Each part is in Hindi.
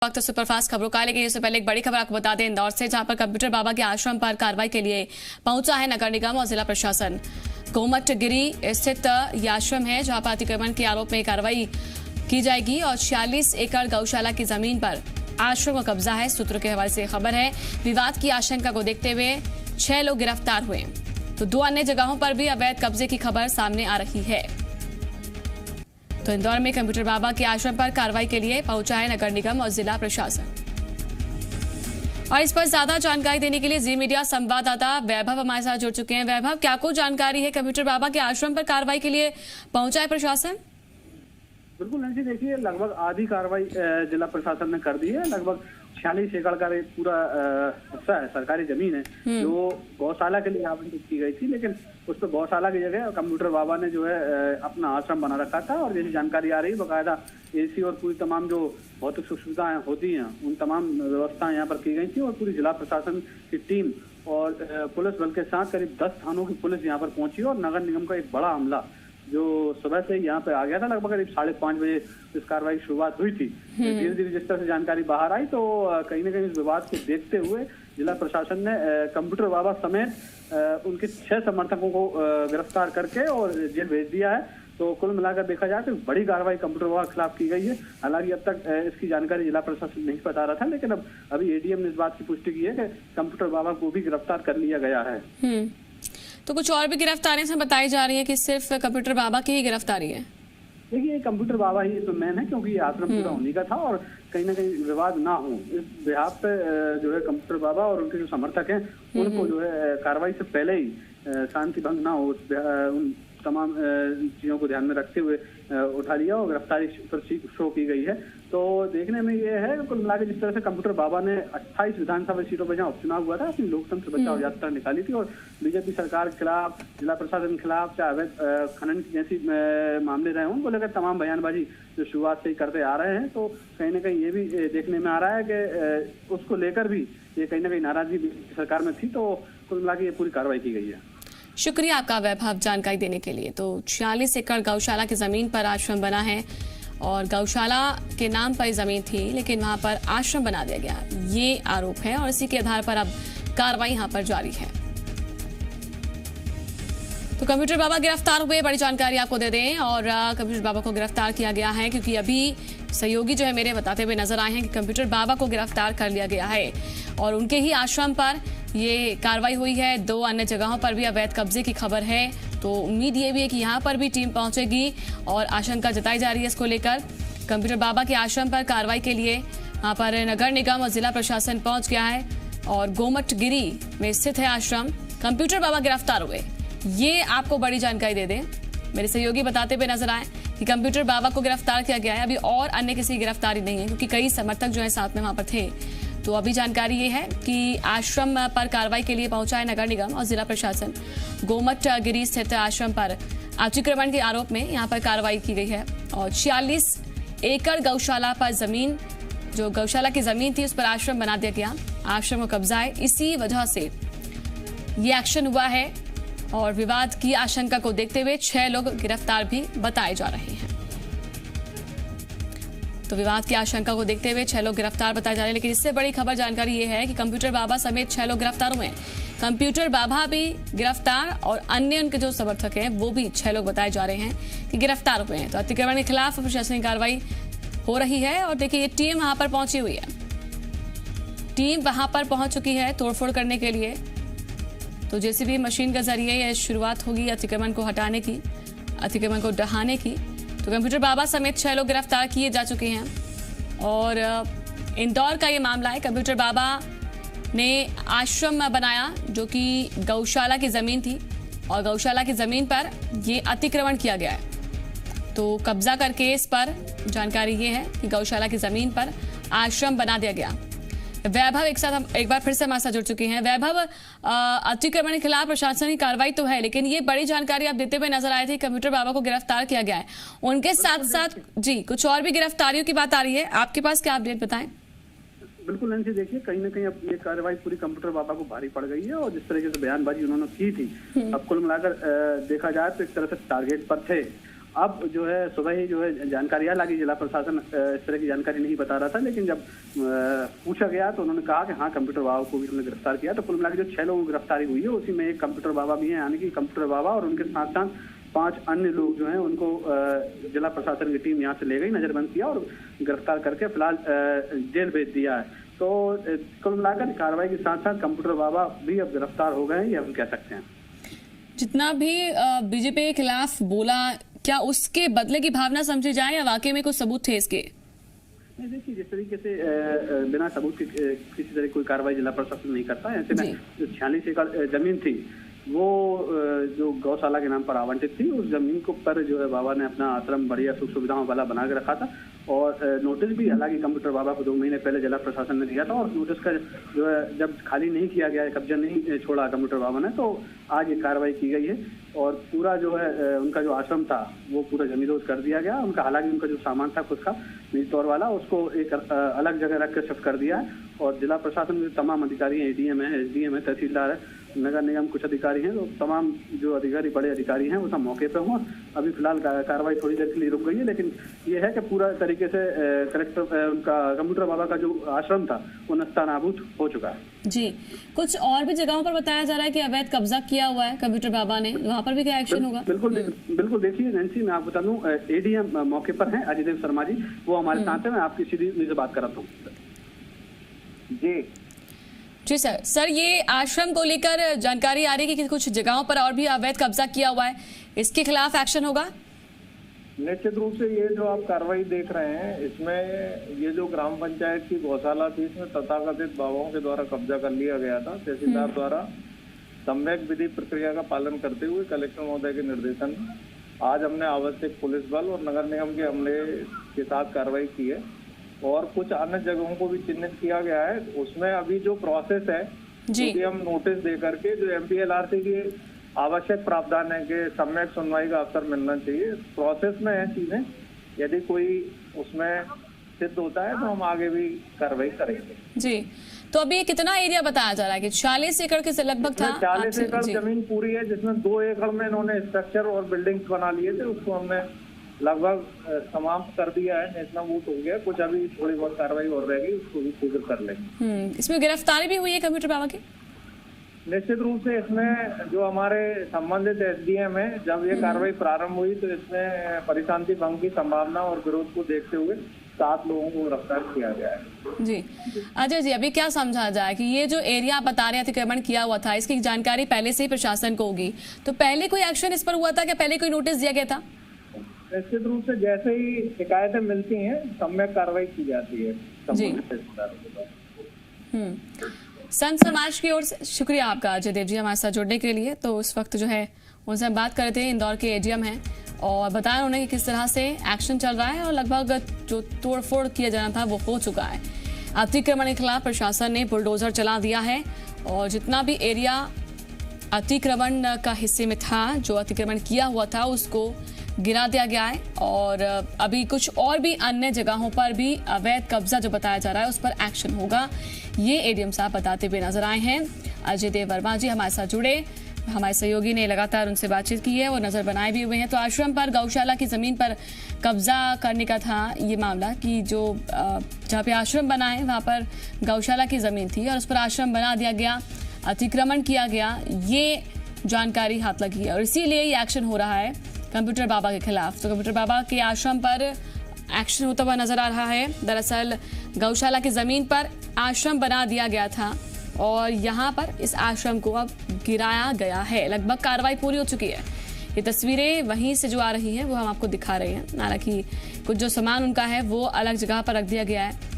वक्त सुपरफास्ट खबरों का, लेकिन इससे पहले एक बड़ी खबर आपको बता दें इंदौर से, जहां पर कंप्यूटर बाबा के आश्रम पर कार्रवाई के लिए पहुंचा है नगर निगम और जिला प्रशासन। गोमटगिरी स्थित यह आश्रम है जहां पर अतिक्रमण के आरोप में कार्रवाई की जाएगी और 46 एकड़ गौशाला की जमीन पर आश्रम का कब्जा है। सूत्रों के हवाले से खबर है, विवाद की आशंका को देखते हुए 6 लोग गिरफ्तार हुए, तो 2 अन्य जगहों पर भी अवैध कब्जे की खबर सामने आ रही है। तो इंदौर में कंप्यूटर बाबा के आश्रम पर कार्रवाई के लिए पहुंचा है नगर निगम और जिला प्रशासन। और इस पर ज्यादा जानकारी देने के लिए जी मीडिया संवाददाता वैभव हमारे साथ जुड़ चुके हैं। वैभव, क्या कुछ जानकारी है? कंप्यूटर बाबा के आश्रम पर कार्रवाई के लिए पहुंचा है प्रशासन? बिल्कुल नंसी, देखिए लगभग आधी कार्रवाई जिला प्रशासन ने कर दी है। लगभग 46 एकड़ का एक पूरा हिस्सा है, सरकारी जमीन है जो गौशाला के लिए आवंटित की गई थी, लेकिन उस पर गौशाला की जगह कंप्यूटर बाबा ने जो है अपना आश्रम बना रखा था। और जैसी जानकारी आ रही है, बाकायदा एसी और पूरी तमाम जो भौतिक सुविधाएं होती हैं उन तमाम व्यवस्थाएं यहाँ पर की गई थी। और पूरी जिला प्रशासन की टीम और पुलिस बल के साथ करीब 10 थानों की पुलिस यहाँ पर पहुंची और नगर निगम का एक बड़ा हमला जो सुबह से यहाँ पे आ गया था, लगभग करीब 5:30 बजे इस कार्रवाई की शुरुआत हुई थी। धीरे धीरे जिस तरह से जानकारी बाहर आई तो कहीं ना कहीं इस विवाद को देखते हुए जिला प्रशासन ने कंप्यूटर बाबा समेत उनके 6 समर्थकों को गिरफ्तार करके और जेल भेज दिया है। तो कुल मिलाकर देखा जाए तो बड़ी कार्रवाई कंप्यूटर बाबा के खिलाफ की गई है। हालांकि अब तक इसकी जानकारी जिला प्रशासन नहीं बता रहा था, लेकिन अब अभी एडीएम ने इस बात की पुष्टि की है कि कंप्यूटर बाबा को भी गिरफ्तार कर लिया गया है। तो कुछ और भी गिरफ्तारियां से बताई जा रही है कि सिर्फ कंप्यूटर बाबा की ही गिरफ्तारी है? देखिए, कंप्यूटर बाबा ही तो मैन है, क्योंकि ये आश्रम पूरा उन्हीं का था और कहीं ना कहीं विवाद ना हो इस बिहाफ पे जो है कंप्यूटर बाबा और उनके जो समर्थक हैं उनको जो है कार्रवाई से पहले ही शांति भंग ना हो उन तमाम चीजों को ध्यान में रखते हुए उठा लिया और गिरफ्तारी शो की गई है। तो देखने में ये है कुल मिलाकर जिस तरह से कंप्यूटर बाबा ने 28 विधानसभा सीटों पर जहाँ उपचुनाव हुआ था अपनी लोकतंत्र बचाओ यात्रा निकाली थी और बीजेपी सरकार के खिलाफ, जिला प्रशासन के खिलाफ, चाहे अवैध खनन जैसी मामले रहे उनको लेकर तमाम बयानबाजी जो शुरुआत से ही करते आ रहे हैं। तो कहीं ना कहीं ये भी देखने में आ रहा है कि उसको लेकर भी ये कहीं ना कहीं नाराजगी सरकार में थी। तो कुल मिलाकर ये पूरी कार्रवाई की गई है। शुक्रिया आपका वैभव जानकारी देने के लिए। तो 46 एकड़ गौशाला की जमीन पर आश्रम बना है और गौशाला के नाम पर जमीन थी, लेकिन वहां पर आश्रम बना दिया गया, ये आरोप है और इसी के आधार पर अब कार्रवाई यहां पर जारी है। तो कंप्यूटर बाबा गिरफ्तार हुए, बड़ी जानकारी आपको दे दें। और कंप्यूटर बाबा को गिरफ्तार किया गया है क्योंकि अभी सहयोगी जो है मेरे बताते हुए नजर आए हैं कि कंप्यूटर बाबा को गिरफ्तार कर लिया गया है और उनके ही आश्रम पर ये कार्रवाई हुई है। 2 अन्य जगहों पर भी अवैध कब्जे की खबर है, तो उम्मीद ये भी है कि यहाँ पर भी टीम पहुंचेगी और आशंका जताई जा रही है इसको लेकर। कंप्यूटर बाबा के आश्रम पर कार्रवाई के लिए वहां पर नगर निगम और जिला प्रशासन पहुंच गया है और गोमटगिरी में स्थित है आश्रम। कंप्यूटर बाबा गिरफ्तार हुए, ये आपको बड़ी जानकारी दे दें। मेरे सहयोगी बताते हुए नजर आए कि कंप्यूटर बाबा को गिरफ्तार किया गया है, अभी और अन्य किसी की गिरफ्तारी नहीं है क्योंकि कई समर्थक जो है साथ में वहां पर थे। तो अभी जानकारी ये है कि आश्रम पर कार्रवाई के लिए पहुंचा है नगर निगम और जिला प्रशासन। गोमटगिरी स्थित आश्रम पर अतिक्रमण के आरोप में यहां पर कार्रवाई की गई है और 46 एकड़ गौशाला पर जमीन, जो गौशाला की जमीन थी उस पर आश्रम बना दिया गया। आश्रम का कब्जा है, इसी वजह से ये एक्शन हुआ है और विवाद की आशंका को देखते हुए 6 लोग गिरफ्तार भी बताए जा रहे हैं। तो विवाद की आशंका को देखते हुए 6 लोग गिरफ्तार बताए जा रहे हैं, लेकिन इससे बड़ी खबर जानकारी ये है कि कंप्यूटर बाबा समेत 6 लोग गिरफ्तार हुए हैं। कंप्यूटर बाबा भी गिरफ्तार और अन्य उनके जो समर्थक हैं वो भी 6 लोग बताए जा रहे हैं कि गिरफ्तार हुए हैं। तो अतिक्रमण के खिलाफ प्रशासनिक कार्रवाई हो रही है और देखिए ये टीम वहां पर पहुंची हुई है, टीम वहां पर पहुंच चुकी है तोड़फोड़ करने के लिए। तो जेसीबी मशीन के जरिए यह शुरुआत होगी अतिक्रमण को हटाने की, अतिक्रमण को ढहाने की। तो कंप्यूटर बाबा समेत 6 लोग गिरफ्तार किए जा चुके हैं और इंदौर का ये मामला है। कंप्यूटर बाबा ने आश्रम बनाया जो कि गौशाला की जमीन थी और गौशाला की जमीन पर ये अतिक्रमण किया गया है। तो कब्जा करके इस पर जानकारी ये है कि गौशाला की जमीन पर आश्रम बना दिया गया। वैभव एक बार फिर से हमारे साथ जुड़ चुके हैं। वैभव, अतिक्रमण के खिलाफ प्रशासनिक कार्रवाई तो है, लेकिन ये बड़ी जानकारी आप देते हुए नजर आए थे, कंप्यूटर बाबा को गिरफ्तार किया गया है। उनके साथ साथ जी कुछ और भी गिरफ्तारियों की बात आ रही है, आपके पास क्या अपडेट बताएं? बिल्कुल नंसी, देखिए कहीं ना कहीं अब ये कार्रवाई पूरी कंप्यूटर बाबा को भारी पड़ गई है और जिस तरीके से बयानबाजी उन्होंने की थी, अब कुल मिलाकर देखा जाए तो एक तरह से टारगेट पर थे अब जो है सुबह ही जो है जानकारी आ लगी, जिला प्रशासन इस तरह की जानकारी नहीं बता रहा था, लेकिन जब पूछा गया तो उन्होंने कहा कि हाँ कंप्यूटर बाबा को भी हमने गिरफ्तार किया। तो कुल मिला के जो 6 लोगों की गिरफ्तारी हुई है उसी में एक कंप्यूटर बाबा भी है, यानी कि कंप्यूटर बाबा और उनके साथ साथ 5 अन्य लोग जो हैं उनको जिला प्रशासन की टीम यहाँ से ले गई, नजरबंद किया और गिरफ्तार करके फिलहाल जेल भेज दिया है। तो कुल मिलाकर कार्रवाई के साथ साथ कंप्यूटर बाबा भी अब गिरफ्तार हो गए हैं, ये हम कह सकते हैं। जितना भी बीजेपी के खिलाफ बोला, क्या उसके बदले की भावना समझी जाए या वाकई में कुछ सबूत थे इसके? नहीं, देखिए जिस तरीके से बिना सबूत के किसी तरह कोई कार्रवाई जिला प्रशासन नहीं करता है। ऐसे में जो 46 एकड़ जमीन थी वो जो गौशाला के नाम पर आवंटित थी, उस जमीन को पर जो है बाबा ने अपना आश्रम बढ़िया सुख सुविधाओं वाला बना के रखा था और नोटिस भी हालांकि कंप्यूटर बाबा को 2 महीने पहले जिला प्रशासन ने दिया था और नोटिस का जो है जब खाली नहीं किया गया, कब्जा नहीं छोड़ा कंप्यूटर बाबा ने, तो आज ये कार्रवाई की गई है और पूरा जो है उनका जो आश्रम था वो पूरा जमींदोज कर दिया गया। उनका हालांकि उनका जो सामान था खुद का निजी तौर वाला, उसको एक अलग जगह रख कर शिफ्ट कर दिया है और जिला प्रशासन के तमाम अधिकारी हैं, एडीएम है, एसडीएम है, तहसीलदार है, नगर निगम कुछ अधिकारी हैं, तो तमाम जो अधिकारी बड़े अधिकारी हैं वो सब मौके पे हों। अभी फिलहाल कार्रवाई थोड़ी देर के लिए रुक गई है, लेकिन ये है कि पूरा तरीके से कलेक्टर उनका कंप्यूटर बाबा का जो आश्रम था वो नस्तानाबूद हो चुका है। जी, कुछ और भी जगहों पर बताया जा रहा है कि अवैध कब्जा किया हुआ है कंप्यूटर बाबा ने, वहाँ पर भी क्या एक्शन होगा? बिल्कुल देखिए नैन्सी, मैं आपको बता दूं एडीएम मौके पर हैं अजय देव शर्मा जी, वो हमारे साथ हैं, मैं आपकी सीधी से बात कराता हूँ। जी सर, ये आश्रम को लेकर जानकारी आ रही है कि कुछ जगहों पर और भी अवैध कब्जा किया हुआ है, इसके खिलाफ एक्शन होगा? निश्चित रूप से ये जो आप कार्रवाई देख रहे हैं इसमें ये जो ग्राम पंचायत की गौशाला थी इसमें तथाकथित बाबाओं के द्वारा कब्जा कर लिया गया था। तहसीलदार द्वारा सम्यक विधि प्रक्रिया का पालन करते हुए कलेक्टर महोदय के निर्देशन आज हमने आवश्यक पुलिस बल और नगर निगम के अमले के साथ कार्रवाई की है और कुछ अन्य जगहों को भी चिन्हित किया गया है। उसमें अभी जो प्रोसेस है क्योंकि हम नोटिस दे करके जो MPLRC की आवश्यक प्रावधान है कि सम्यक सुनवाई का अवसर मिलना चाहिए, प्रोसेस में है चीजें। यदि कोई उसमें सिद्ध होता है तो हम आगे भी कार्रवाई करेंगे। जी, तो अभी कितना एरिया बताया जा रहा है कि 40 एकड़ के लगभग था? 40 एकड़ जमीन पूरी है, जिसमें 2 एकड़ में इन्होंने स्ट्रक्चर और बिल्डिंग्स बना लिए थे, उसको हमने लगभग समाप्त कर दिया है, नेस्तनाबूद हो गया। कुछ अभी थोड़ी बहुत कार्रवाई और रहेगी, उसको भी शीघ्र कर लेंगे। इसमें गिरफ्तारी भी हुई है कंप्यूटर बाबा की? निश्चित रूप से इसमें जो हमारे संबंधित SDM है, जब ये कार्रवाई प्रारंभ हुई तो इसमें परिशांति भंग की संभावना और विरोध को देखते हुए 7 लोगों को गिरफ्तार किया गया है। जी अजय जी, अभी क्या समझा जाए कि ये जो एरिया आप बता रहे अतिक्रमण किया हुआ था, इसकी जानकारी पहले से ही प्रशासन को होगी, तो पहले कोई एक्शन इस पर हुआ था क्या? पहले कोई नोटिस दिया गया था? निश्चित रूप से जैसे ही शिकायतें मिलती हैं सम्यक कार्रवाई की जाती है। संत समाज की ओर से शुक्रिया आपका अजय देव जी हमारे साथ जुड़ने के लिए। तो इस वक्त जो है उनसे हम बात कर रहे थे, इंदौर के एडीएम हैं और बताया उन्होंने कि किस तरह से एक्शन चल रहा है और लगभग जो तोड़फोड़ किया जाना था वो हो चुका है। अतिक्रमण के खिलाफ प्रशासन ने बुलडोजर चला दिया है और जितना भी एरिया अतिक्रमण का हिस्से में था, जो अतिक्रमण किया हुआ था, उसको गिरा दिया गया है और अभी कुछ और भी अन्य जगहों पर भी अवैध कब्जा जो बताया जा रहा है उस पर एक्शन होगा, ये एडीएम साहब बताते हुए नजर आए हैं। अजय देव वर्मा जी हमारे साथ जुड़े, हमारे सहयोगी ने लगातार उनसे बातचीत की है, वो नजर बनाए भी हुए हैं। तो आश्रम पर, गौशाला की जमीन पर कब्जा करने का था ये मामला कि जो जहाँ पे आश्रम बना है वहाँ पर गौशाला की जमीन थी और उस पर आश्रम बना दिया गया, अतिक्रमण किया गया, ये जानकारी हाथ लगी है और इसीलिए ये एक्शन हो रहा है कंप्यूटर बाबा के खिलाफ। तो कंप्यूटर बाबा के आश्रम पर एक्शन होता हुआ नजर आ रहा है। दरअसल गौशाला की जमीन पर आश्रम बना दिया गया था और यहाँ पर इस आश्रम को अब गिराया गया है। लगभग कार्रवाई पूरी हो चुकी है। ये तस्वीरें वहीं से जो आ रही हैं वो हम आपको दिखा रहे हैं। हालांकि कुछ जो सामान उनका है वो अलग जगह पर रख दिया गया है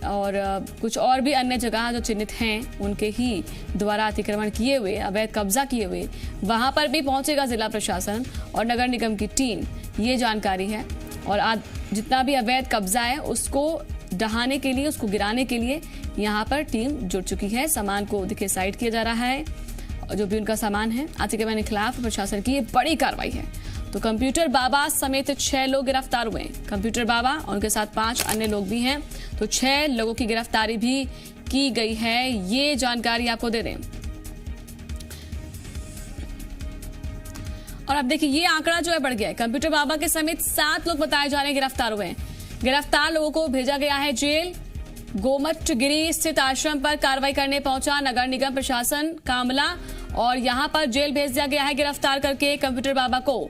और कुछ और भी अन्य जगह जो चिन्हित हैं उनके ही द्वारा अतिक्रमण किए हुए, अवैध कब्जा किए हुए, वहां पर भी पहुंचेगा जिला प्रशासन और नगर निगम की टीम, ये जानकारी है। और आज जितना भी अवैध कब्जा है उसको ढहाने के लिए, उसको गिराने के लिए यहाँ पर टीम जुट चुकी है। सामान को देखिए साइड किया जा रहा है, जो भी उनका सामान है। अतिक्रमण के खिलाफ प्रशासन की ये बड़ी कार्रवाई है। तो कंप्यूटर बाबा समेत 6 लोग गिरफ्तार हुए। कंप्यूटर बाबा और उनके साथ 5 अन्य लोग भी हैं, तो 6 लोगों की गिरफ्तारी भी की गई है, ये जानकारी आपको दे दें। और अब देखिए ये आंकड़ा जो है बढ़ गया है। कंप्यूटर बाबा के समेत 7 लोग बताए जा रहे हैं गिरफ्तार हुए हैं। गिरफ्तार लोगों को भेजा गया है जेल। गोमटगिरी स्थित आश्रम पर कार्रवाई करने पहुंचा नगर निगम प्रशासन का अमला और यहां पर जेल भेज दिया गया है गिरफ्तार करके कंप्यूटर बाबा को।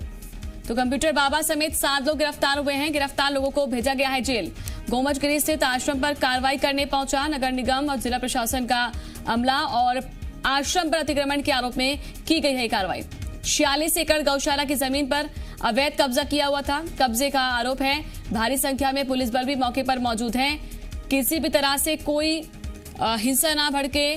तो कंप्यूटर बाबा समेत 7 लोग गिरफ्तार हुए हैं। गिरफ्तार लोगों को भेजा गया है जेल। गोमटगिरी स्थित आश्रम पर कार्रवाई करने पहुंचा नगर निगम और जिला प्रशासन का अमला और आश्रम पर अतिक्रमण के आरोप में की गई है कार्रवाई। 46 एकड़ गौशाला की जमीन पर अवैध कब्जा किया हुआ था। कब्जे का आरोप है। भारी संख्या में पुलिस बल भी मौके पर मौजूद है। किसी भी तरह से कोई हिंसा ना भड़के,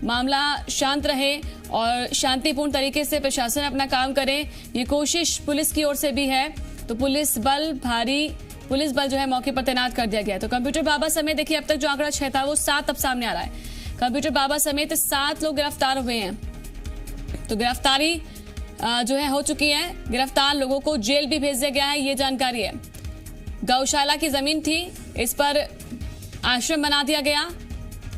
मामला शांत रहे और शांतिपूर्ण तरीके से प्रशासन अपना काम करे, ये कोशिश पुलिस की ओर से भी है। तो भारी पुलिस बल जो है मौके पर तैनात कर दिया गया है। तो कंप्यूटर बाबा समेत देखिए अब तक जो आंकड़ा 6 था वो 7 अब सामने आ रहा है। कंप्यूटर बाबा समेत 7 लोग गिरफ्तार हुए हैं। तो गिरफ्तारी जो है हो चुकी है। गिरफ्तार लोगों को जेल भी भेज दिया गया है, ये जानकारी है। गौशाला की जमीन थी, इस पर आश्रम बना दिया गया।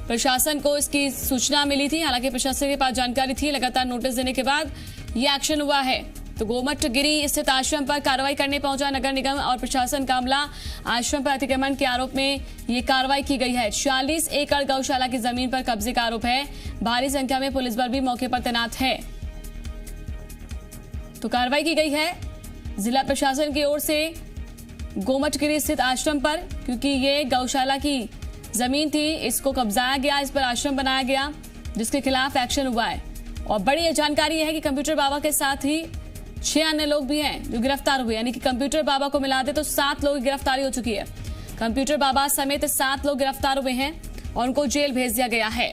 प्रशासन को इसकी सूचना मिली थी, हालांकि प्रशासन के पास जानकारी थी। लगातार नोटिस देने के बाद ये एक्शन हुआ है। तो गोमटगिरी स्थित आश्रम पर कार्रवाई करने पहुंचा नगर निगम और प्रशासन का अमला। आश्रम पर अतिक्रमण के आरोप में ये कार्रवाई की गई है। 46 एकड़ गौशाला की जमीन पर कब्जे का आरोप है। भारी संख्या में पुलिस बल भी मौके पर तैनात है। तो कार्रवाई की गई है जिला प्रशासन की ओर से गोमटगिरी स्थित आश्रम पर, क्योंकि ये गौशाला की जमीन थी, इसको कब्जाया गया, इस पर आश्रम बनाया गया, जिसके खिलाफ एक्शन हुआ है। और बड़ी जानकारी यह है कि कंप्यूटर बाबा के साथ ही 6 अन्य लोग भी हैं जो गिरफ्तार हुए, यानी कि कंप्यूटर बाबा को मिला दे तो 7 लोगों की गिरफ्तारी हो चुकी है। कंप्यूटर बाबा समेत 7 लोग गिरफ्तार हुए हैं और उनको जेल भेज दिया गया है।